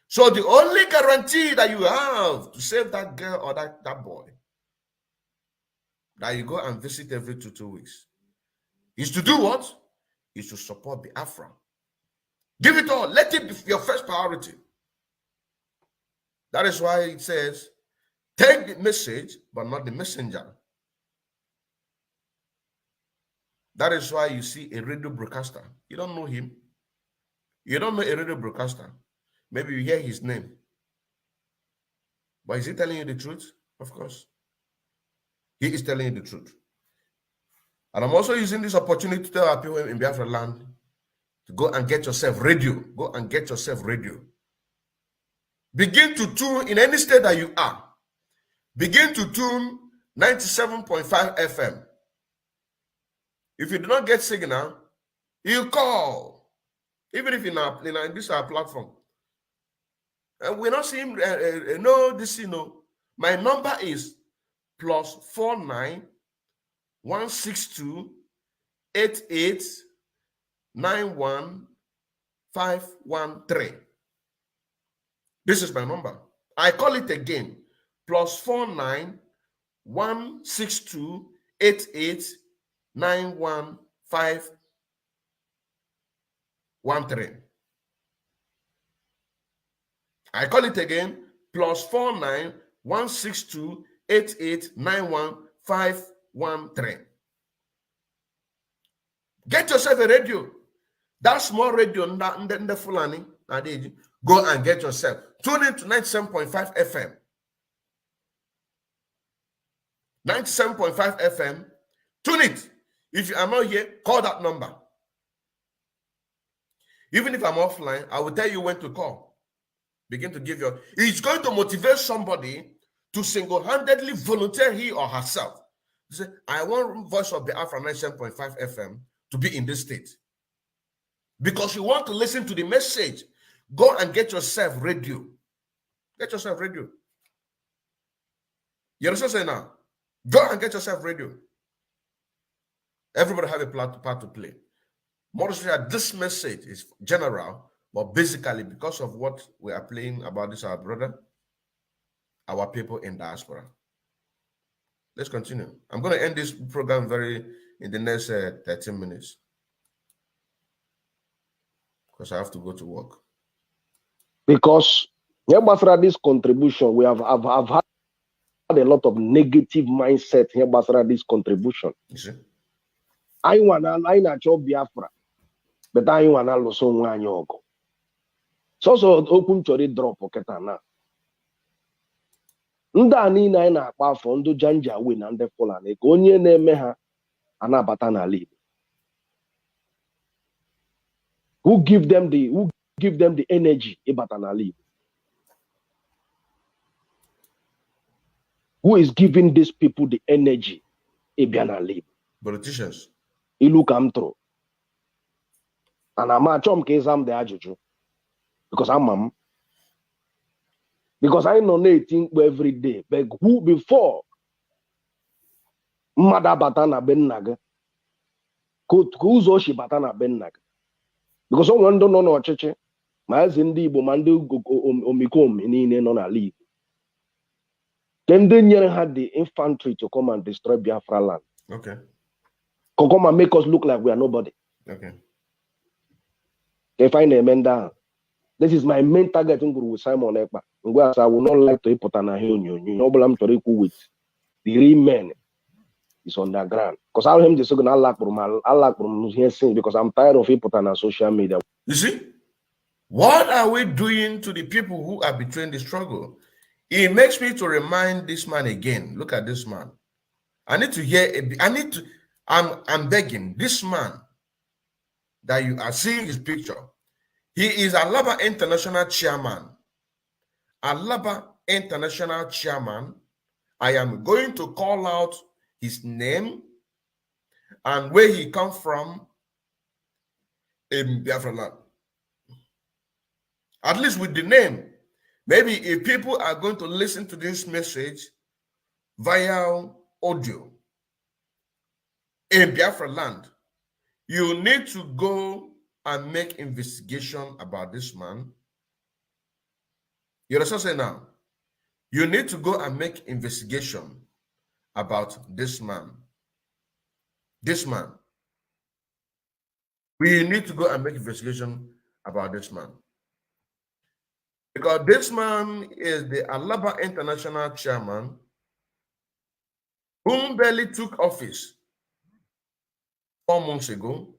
So the only guarantee that you have to save that girl or that boy, that you go and visit every 2 weeks, is to do what? Is to support Biafra. Give it all. Let it be your first priority. That is why it says, take the message, but not the messenger. That is why you see a radio broadcaster. You don't know him. You don't know a radio broadcaster. Maybe you hear his name. But is he telling you the truth? Of course. He is telling you the truth. And I'm also using this opportunity to tell our people in Biafra land to go and get yourself radio. Go and get yourself radio. Begin to tune in any state that you are. Begin to tune 97.5 FM. If you do not get signal, you call. Even if in this our platform. And we're not seeing my number is +49 162 88 91 513. This is my number. I call it again. +49 162 88 91 513. I call it again. +49 162 88 91 513. Get yourself a radio. That small radio in the Fulani. Go and get yourself. Tune in to 97.5 FM. 97.5 FM. Tune it. If you are not here, call that number. Even if I'm offline, I will tell you when to call. Begin to give your... It's going to motivate somebody to single-handedly volunteer he or herself. You say, I want Voice of Biafra 97.5 FM to be in this state. Because you want to listen to the message. Go and get yourself radio. Get yourself radio. You understand what I'm saying now? Go and get yourself radio. Everybody have a part to play. More this message is general, but basically because of what we are playing about this, our brother, our people in diaspora. Let's continue. I'm going to end this program in the next 13 minutes. Because I have to go to work. Because after this contribution, we have had a lot of negative mindset here after this contribution. You see? I want to job Biafra, but I want to also want to go. So open to the drop pocket now. Nda ni na akpa afọ ndụ janja we na ndị Fulani ka onye na-eme ha anabata n'ala Igbo. Who give them the energy ịbata n'ala Igbo? Who is giving these people the energy ịbịa n'ala Igbo? Politicians. Ilu ka m tụrụ. Ana m achọ m ka ịzam dị ajụjụ. Because I'm because I know nothing every day. But who before Mada Batana Bennaga could Kuzo Batana Bennaga? Because someone don't know church. Mazi ndi Bomandu Omikom in non a league. Then they had the infantry to come and destroy Biafra land. Okay. Come and make us look like we are nobody. Okay. They find a man down. This is my main target with Simon Ekpa. I would not like to put an with the real men. It's underground. Because I him just gonna lack from here saying because I'm tired of it putting on social media. You see, what are we doing to the people who are betraying the struggle? It makes me to remind this man again. Look at this man. I need to hear. I'm begging this man that you are seeing his picture. He is Alaba International Chairman. Alaba International Chairman. I am going to call out his name and where he comes from in Biafra land. At least with the name. Maybe if people are going to listen to this message via audio in Biafra land, you need to go and make investigation about this man. You understand what I'm saying now? You need to go and make investigation about this man. This man. We need to go and make investigation about this man. Because this man is the Alaba International Chairman whom barely took office 4 months ago.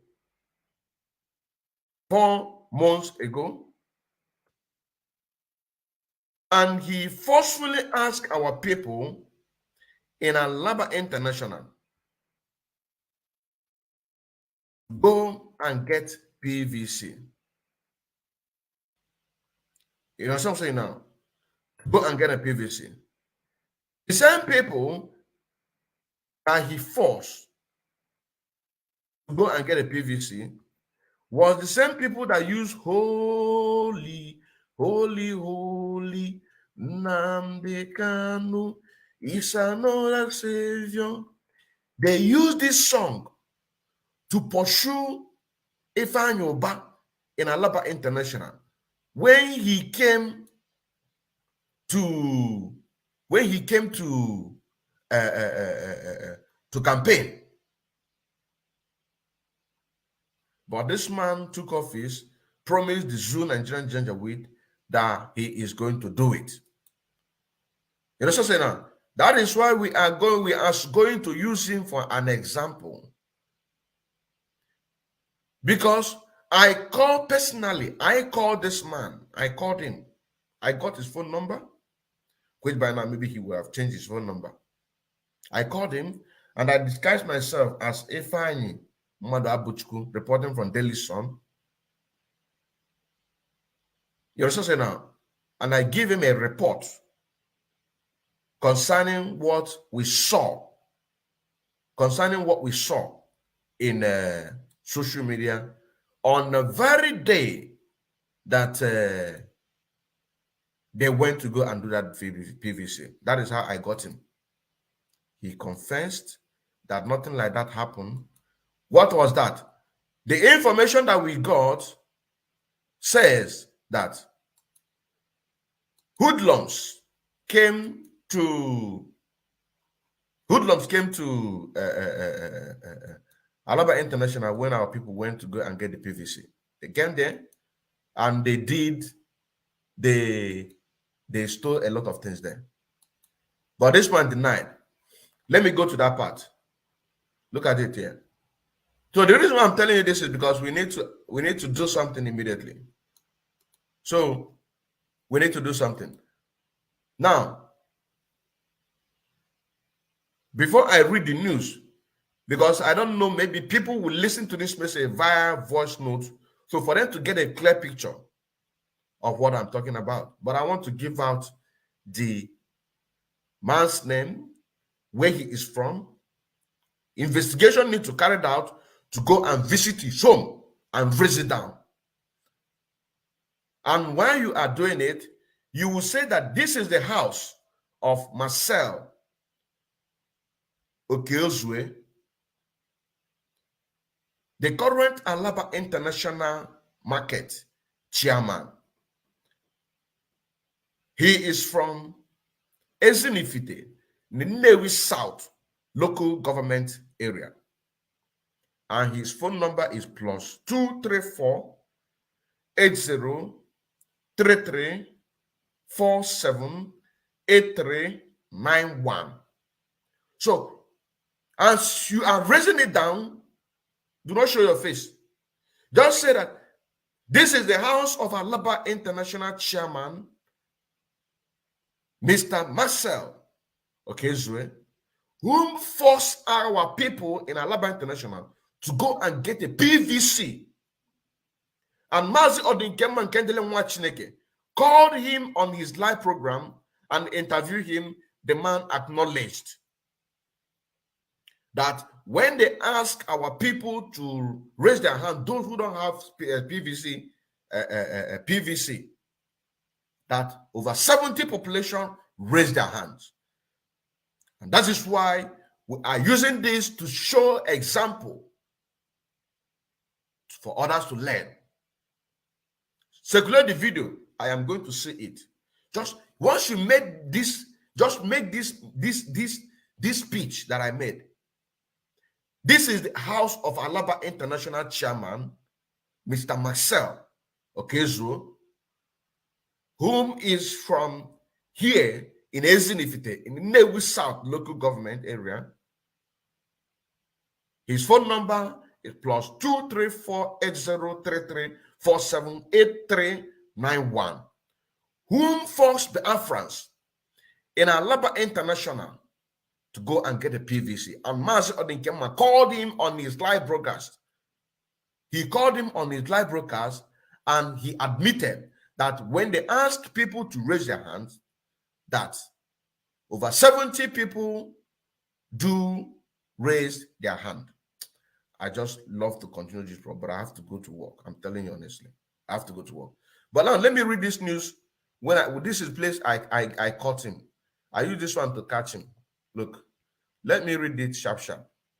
4 months ago. And he forcefully asked our people in Alaba International, go and get PVC. You know what I'm saying now? Go and get a PVC. The same people that he forced to go and get a PVC was the same people that use holy, holy, holy, Nnamdi Kanu is another savior. They use this song to pursue Ifeanyi Oba in Alaba International when he came to campaign. But this man took office, promised the Zoo Nigerian Janjaweed that he is going to do it. You know what I'm saying now? That is why we are going to use him for an example. Because I called this man. I called him. I got his phone number, which by now maybe he will have changed his phone number. I called him and I disguised myself as Ifeanyi Mmadụ Abuchukwu, reporting from Daily Sun. You understand now? And I give him a report concerning what we saw in social media on the very day that they went to go and do that PVC. That is how I got him. He confessed that nothing like that happened. What was that? The information that we got says that hoodlums came to Alaba International when our people went to go and get the PVC. They came there and they stole a lot of things there. But this man denied. Let me go to that part. Look at it here. So the reason why I'm telling you this is because we need to do something immediately. So we need to do something. Now, before I read the news, because I don't know, maybe people will listen to this message via voice notes. So for them to get a clear picture of what I'm talking about. But I want to give out the man's name, where he is from. Investigation needs to carry it out to go and visit his home and visit down. And while you are doing it, you will say that this is the house of Marcel Okeozue, the current Alaba International Market chairman. He is from Ezinifite, Nnewi South local government area. And his phone number is +234 8033 47 8391. So As you are raising it down, do not show your face. Just say that this is the house of Alaba International Chairman, Mr. Marcel Okezue, whom forced our people in Alaba International to go and get a PVC. And Mazi Odinkemma Nkemdilim Nwachineke called him on his live program and interviewed him. The man acknowledged that when they ask our people to raise their hand, those who don't have PVC, that over 70 population raise their hands. And that is why we are using this to show example for others to learn. Circulate the video. I am going to see it. Just once you make this, just make this speech that I made. This is the house of Alaba International Chairman, Mr. Marcel Okezue, whom is from here in Ezinifite, in the Nnewi South local government area. His phone number is +2348033478391. Whom forced the Biafrans in Alaba International to go and get a PVC. And Mazi Odinkemma called him on his live broadcast. He called him on his live broadcast and he admitted that when they asked people to raise their hands, that over 70 people do raise their hand. I just love to continue this program, but I have to go to work. I'm telling you honestly, I have to go to work. But now let me read this news. When this is place I caught him. I use this one to catch him. Look, let me read it sharp.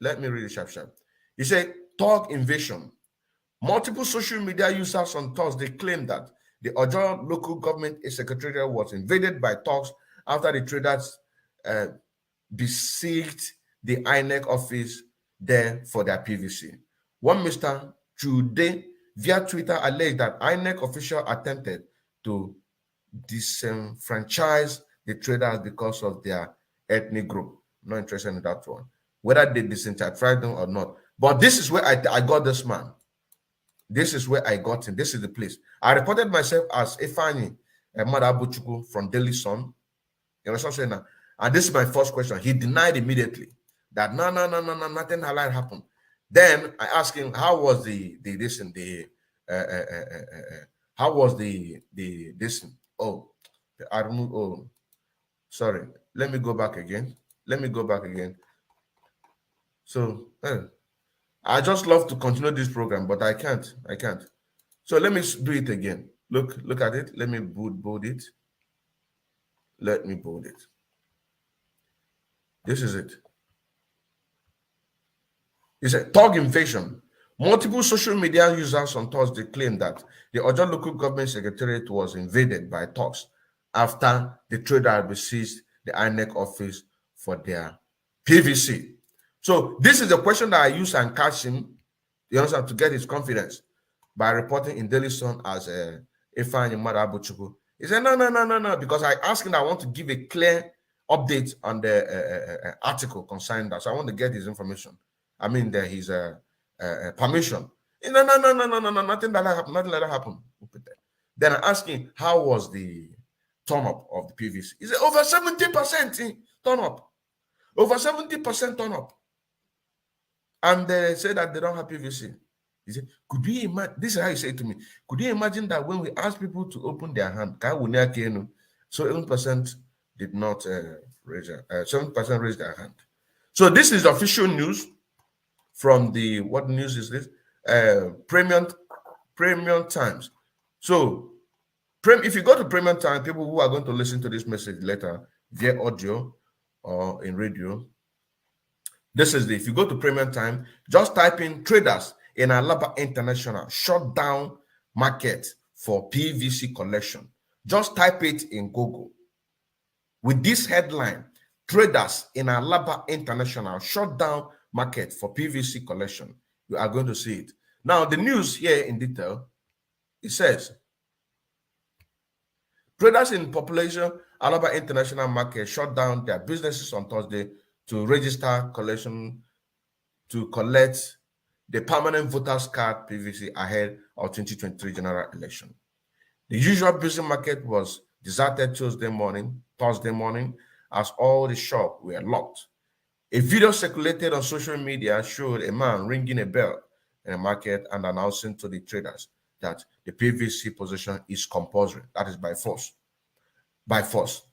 Let me read it sharp. He said, Thug invasion. Multiple social media users on Thursday claimed that the Ojo local government secretariat was invaded by thugs after the traders besieged the INEC office there for their PVC. One Mr. Chude via Twitter alleged that INEC official attempted to disenfranchise the traders because of their ethnic group. Not interested in that one. Whether they disenfranchised them or not. But this is where I got this man. This is where I got him. This is the place. I reported myself as Ifani Madabuchuku from Daily Sun. You know what I'm saying now? And this is my first question. He denied immediately that no, nothing like happened. Then I asked him, how was how was the sorry. Let me go back again. So I just love to continue this program, but I can't. So let me do it again. Look at it. Let me bold it. Let me bold it. This is it. It's a thug invasion. Multiple social media users on Thursday claimed that the Ojo local government secretariat was invaded by thugs after the trader besieged the INEC office for their PVC. So this is the question that I use and catch him, you understand, to get his confidence by reporting in Daily Sun as Ifeanyi Madabuchuku. He said, no, because I asked him, I want to give a clear update on the article concerning that. So I want to get his information. I mean, his permission. No, nothing like that happened. Then I asked him, how was the turn up of the PVC? He said, over 70% turn up. Over 70% turn up. And they say that they don't have PVC. He said, could you imagine? This is how he said to me. Could you imagine that when we ask people to open their hand, so 7% did not raise 7% raised their hand. So this is official news from the, what news is this? Premium Times. So if you go to Premium Times, people who are going to listen to this message later via audio or in radio, this is if you go to Premium Time, just type in traders in Alaba International shut down market for PVC collection. Just type it in Google. With this headline, traders in Alaba International shut down market for PVC collection. You are going to see it. Now, the news here in detail, it says, traders in population Alaba International Market shut down their businesses on Thursday to register collection to collect the permanent voters card PVC ahead of 2023 general election. The usual busy market was deserted Thursday morning, as all the shops were locked. A video circulated on social media showed a man ringing a bell in a market and announcing to the traders that the PVC position is compulsory. That is by force. By force.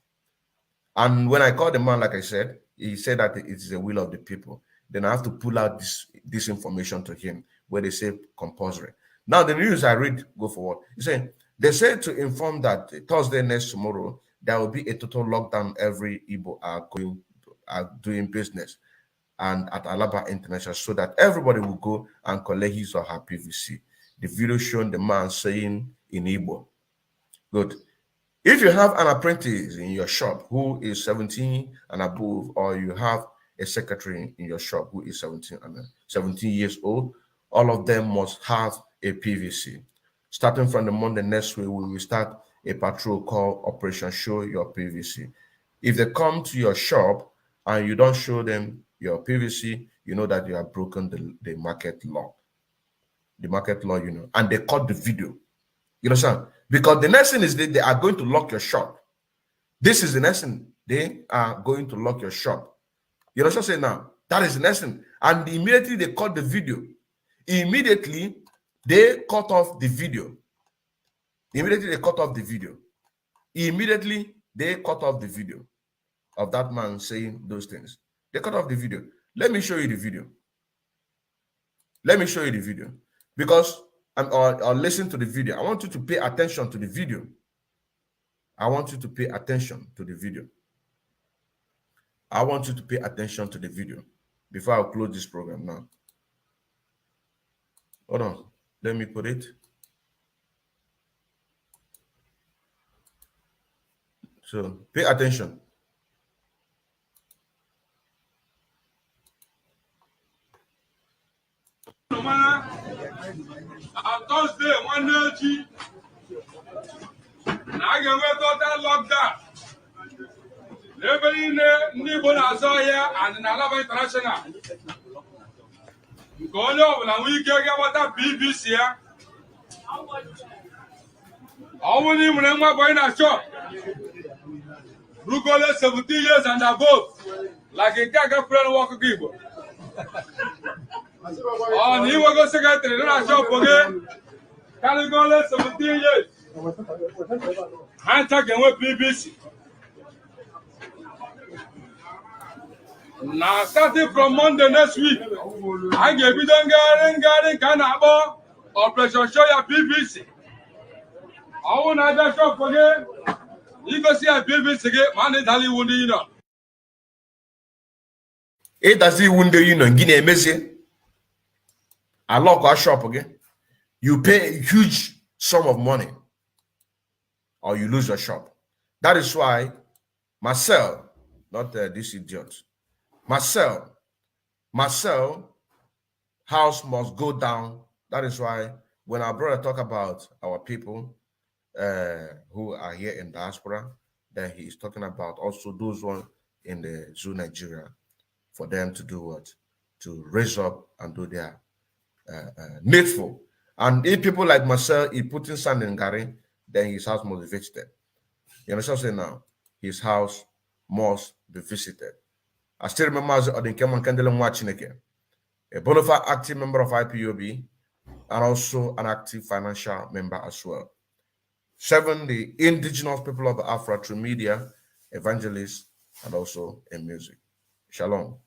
And when I called the man, like I said, he said that it is the will of the people. Then I have to pull out this information to him where they say compulsory. Now the news I read, go forward. He said they said to inform that Thursday next tomorrow there will be a total lockdown. Every Igbo are doing business and at Alaba International, so that everybody will go and collect his or her PVC. The video showing the man saying in Igbo, good. If you have an apprentice in your shop who is 17 and above, or you have a secretary in your shop who is 17 years old, all of them must have a PVC. Starting from the Monday next week, we will start a patrol called Operation Show Your PVC. If they come to your shop and you don't show them your PVC, you know that you have broken the market law. The market law, you know, and they cut the video. You understand? Because the next thing is they are going to lock your shop. This is the next thing. They are going to lock your shop. You know what I'm saying now? That is the next thing. And immediately they cut the video. Immediately they cut off the video. Immediately they cut off the video. Immediately they cut off the video of that man saying those things. They cut off the video. Let me show you the video. Let me show you the video. Because or listen to the video. I want you to pay attention to the video. I want you to pay attention to the video. I want you to pay attention to the video before I close this program now. Hold on. Let me put it. So pay attention. On Thursday, one day, I can wait total lockdown. Every neighbor I saw here and in Alaba International. Go on, we can get what that BBC here. I won't even remember buying a shop. Brugole 17 years and above. Like a girlfriend walk a people. Oh, he was a secretary, not a shop again. Can you go less 17 years? I'm talking with BBC. Now, starting from Monday next week, I give you the kind of Operation Show Your BBC. I want another shop again. You go see a BBC again, man, it's only one, you know. It does it one day, you know, Guinea Messi. I lock our shop again. You pay a huge sum of money or you lose your shop. That is why Marcel, not this idiot, Marcel house must go down. That is why when our brother talk about our people who are here in diaspora, then he is talking about also those one in the zoo Nigeria, for them to do what? To raise up and do their needful. And if people like Marcel, he putting sand in Gary, then his house must be visited. You understand what I'm saying now? His house must be visited. I still remember Mazi, Odinkemma, Nkemdilim, Nwachineke, a bona fide active member of IPOB, and also an active financial member as well. 7, the indigenous people of Biafra through media, evangelists, and also in music. Shalom.